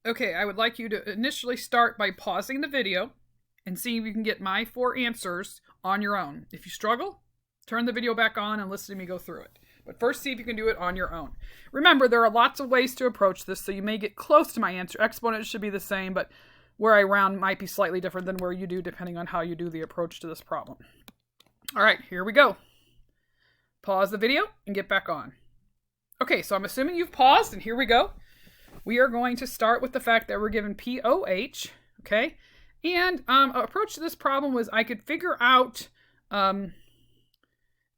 Okay, I would like you to initially start by pausing the video and see if you can get my 4 answers on your own. If you struggle, turn the video back on and listen to me go through it. But first, see if you can do it on your own. Remember, there are lots of ways to approach this, so you may get close to my answer. Exponents should be the same, but where I round might be slightly different than where you do, depending on how you do the approach to this problem. All right, here we go. Pause the video and get back on. Okay, so I'm assuming you've paused, and here we go. We are going to start with the fact that we're given POH, okay? And approach to this problem was I could figure out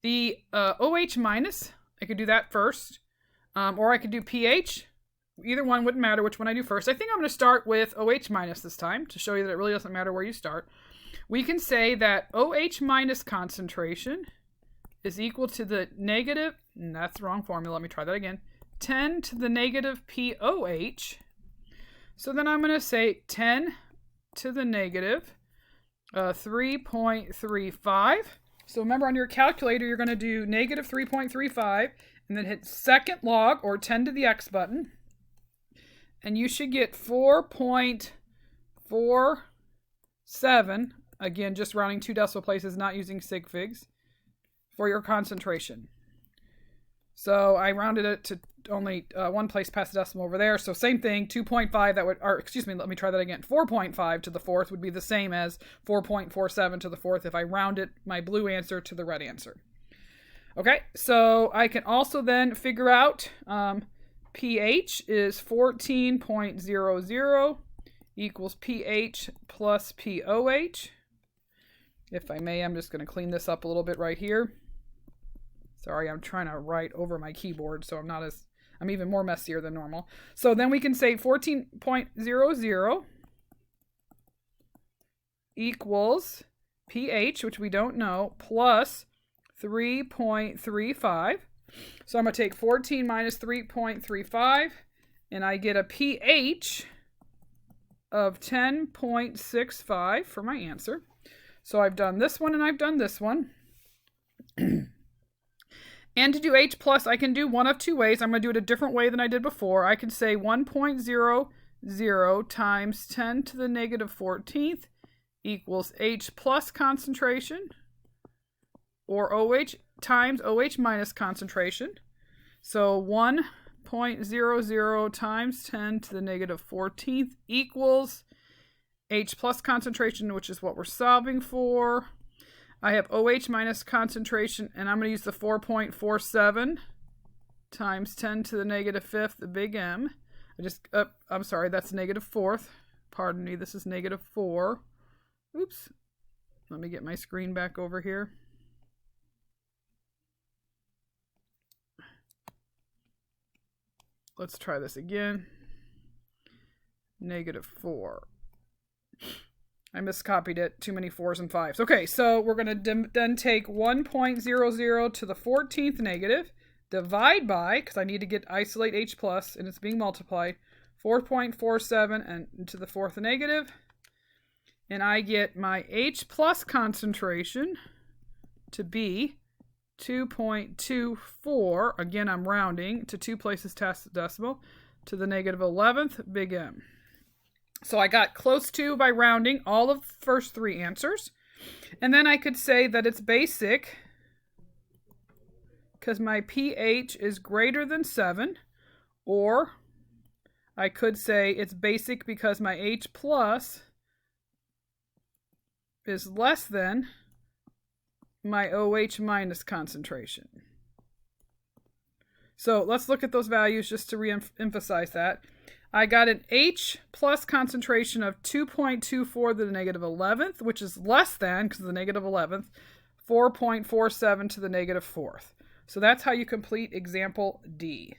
the OH minus. I could do that first, or I could do pH. Either one wouldn't matter which one I do first. I think I'm going to start with OH minus this time to show you that it really doesn't matter where you start. We can say that OH minus concentration is equal to the negative, and that's the wrong formula, let me try that again, 10 to the negative POH. So then I'm going to say 10 to the negative 3.35. So remember, on your calculator, you're going to do negative 3.35 and then hit second log or 10 to the X button. And you should get 4.47, again, just rounding 2 decimal places, not using sig figs, for your concentration. So I rounded it to only one place past the decimal over there. So same thing, 2.5, that would, or excuse me, let me try that again. 4.5 to the fourth would be the same as 4.47 to the fourth if I rounded my blue answer to the red answer. Okay, so I can also then figure out pH is 14.00 equals pH plus POH. If I may, I'm just going to clean this up a little bit right here. Sorry, I'm trying to write over my keyboard, so I'm even more messier than normal. So then we can say 14.00 equals pH, which we don't know, plus 3.35. So I'm going to take 14 minus 3.35, and I get a pH of 10.65 for my answer. So I've done this one and I've done this one. And to do H plus, I can do one of 2 ways. I'm going to do it a different way than I did before. I could say 1.00 times 10 to the negative 14th equals H plus concentration, or OH times OH minus concentration. So 1.00 times 10 to the negative 14th equals H plus concentration, which is what we're solving for. I have OH minus concentration, and I'm going to use the 4.47 times 10 to the negative 5th, the big M. I'm sorry, that's negative 4th. Pardon me, this is negative 4. Oops. Let me get my screen back over here. Let's try this again. Negative 4. I miscopied it. Too many 4s and 5s. Okay, so we're going to then take 1.00 to the 14th negative, divide by, because I need to isolate H plus, and it's being multiplied, 4.47 and to the 4th negative, and I get my H plus concentration to be 2.24. Again, I'm rounding to 2 places past the decimal, to the negative 11th, big M. So I got close to, by rounding, all of the first 3 answers. And then I could say that it's basic because my pH is greater than 7. Or I could say it's basic because my H plus is less than my OH minus concentration. So let's look at those values just to re-emphasize that. I got an H plus concentration of 2.24 to the negative 11th, which is less than, because of the negative 11th, 4.47 to the negative 4th. So that's how you complete example D.